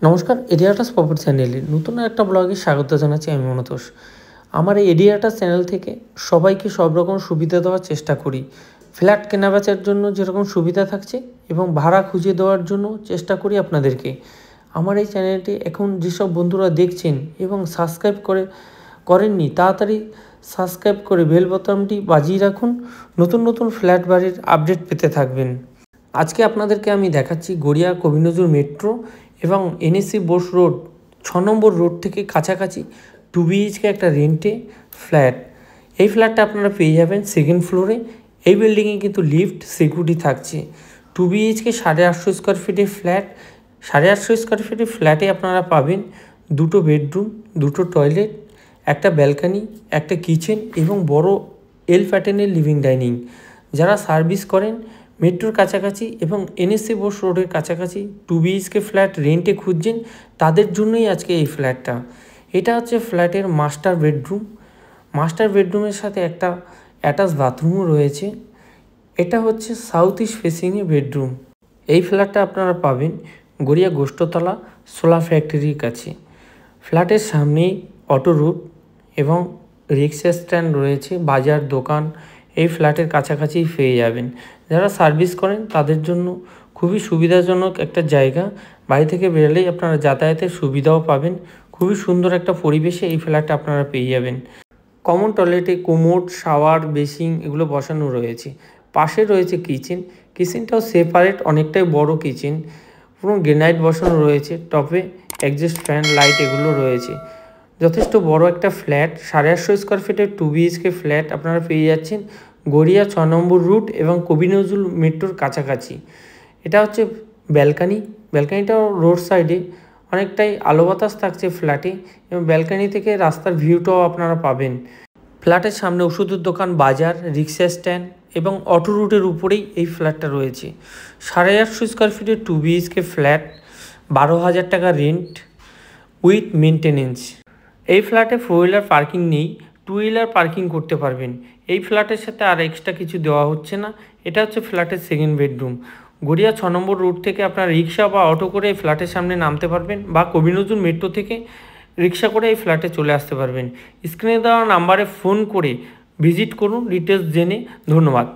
নমস্কার, এডিয়াটাস প্রপার্টি চ্যানেলে নতুন একটা ব্লগে স্বাগত জানাচ্ছি আমি মনতোষ। আমার এই এডিয়াটাস চ্যানেল থেকে সবাইকে সব রকম সুবিধা দেওয়ার চেষ্টা করি। ফ্ল্যাট কেনাবেচার জন্য যেরকম সুবিধা থাকছে এবং ভাড়া খুঁজে দেওয়ার জন্য চেষ্টা করি আপনাদেরকে। আমার এই চ্যানেলটি এখন যেসব বন্ধুরা দেখছেন এবং সাবস্ক্রাইব করেননি তাড়াতাড়ি সাবস্ক্রাইব করে বেল বোতামটি বাজিয়ে রাখুন, নতুন নতুন ফ্ল্যাট বাড়ির আপডেট পেতে থাকবেন। আজকে আপনাদেরকে আমি দেখাচ্ছি গড়িয়া কবি নজরুল মেট্রো এবং এনএসসি বোস রোড 6 নম্বর রোড থেকে কাছাকাছি 2 BHK একটা রেন্টে ফ্ল্যাট। এই ফ্ল্যাটটা আপনারা পেয়ে যাবেন সেকেন্ড ফ্লোরে। এই বিল্ডিংয়ে কিন্তু লিফট সিকিউরিটি থাকছে। 2 BHK 850 স্কোয়ার ফিটের ফ্ল্যাট। 850 স্কোয়ার ফিটের ফ্ল্যাটে আপনারা পাবেন 2টো বেডরুম, 2টো টয়লেট, একটা ব্যালকানি, একটা কিচেন এবং বড় এল প্যাটার্নের লিভিং ডাইনিং। যারা সার্ভিস করেন মেট্রোর কাছাকাছি এবং এনএসসি বোস রোডের কাছাকাছি 2 BHK ফ্ল্যাট রেন্টে খুঁজছেন, তাদের জন্যই আজকে এই ফ্ল্যাটটা। এটা হচ্ছে ফ্ল্যাটের মাস্টার বেডরুম। মাস্টার বেডরুমের সাথে একটা অ্যাটাচ বাথরুমও রয়েছে। এটা হচ্ছে সাউথ ইস্ট ফেসিংয়ে বেডরুম। এই ফ্ল্যাটটা আপনারা পাবেন গড়িয়া গোষ্ঠতলা সোলা ফ্যাক্টরির কাছে। ফ্ল্যাটের সামনেই অটো রুট এবং রিক্সা স্ট্যান্ড রয়েছে, বাজার দোকান এই ফ্ল্যাটের কাছাকাছি পেয়ে যাবেন। যারা সার্ভিস করেন তাদের জন্য খুবই সুবিধাজনক একটা জায়গা। বাড়ি থেকে বেরোলেই আপনারা যাতায়াতের সুবিধাও পাবেন। খুবই সুন্দর একটা পরিবেশে এই ফ্ল্যাটটা আপনারা পেয়ে যাবেন। কমন টয়লেটে কোমোড, শাওয়ার, বেসিন এগুলো বসানো রয়েছে। পাশে রয়েছে কিচেন। কিচেনটাও সেপারেট, অনেকটাই বড় কিচেন। পুরো গ্রেনাইট বসানো রয়েছে, টপে এক্সস্ট ফ্যান, লাইট এগুলো রয়েছে। যথেষ্ট বড় একটা ফ্ল্যাট। 850 স্কোয়ার ফিটের 2 BHK ফ্ল্যাট আপনারা পেয়ে যাচ্ছেন গড়িয়া 6 নম্বর রুট এবং কবি নজরুল মেট্রোর কাছাকাছি। এটা হচ্ছে ব্যালকানি। ব্যালকানিটাও রোড সাইডে, অনেকটাই আলো বাতাস থাকছে ফ্ল্যাটে এবং ব্যালকানি থেকে রাস্তার ভিউটাও আপনারা পাবেন। ফ্ল্যাটের সামনে ওষুধের দোকান, বাজার, রিক্সা স্ট্যান্ড এবং অটো রুটের উপরেই এই ফ্ল্যাটটা রয়েছে। 850 স্কোয়ার ফিটের 2 BHK ফ্ল্যাট, 12,000 টাকা রেন্ট উইথ মেনটেনেন্স। এই ফ্ল্যাটে 4 হুইলার পার্কিং নেই, 2 হুইলার পার্কিং করতে পারবেন। এই ফ্ল্যাটের সাথে আর এক্সট্রা কিছু দেওয়া হচ্ছে না। এটা হচ্ছে ফ্ল্যাটের সেকেন্ড বেডরুম। গড়িয়া 6 নম্বর রুট থেকে আপনারা রিক্সা বা অটো করে এই ফ্ল্যাটের সামনে নামতে পারবেন বা কবি নজরুল মেট্রো থেকে রিক্সা করে এই ফ্ল্যাটে চলে আসতে পারবেন। স্ক্রিনে দেওয়া নাম্বারে ফোন করে ভিজিট করুন ডিটেলস জেনে। ধন্যবাদ।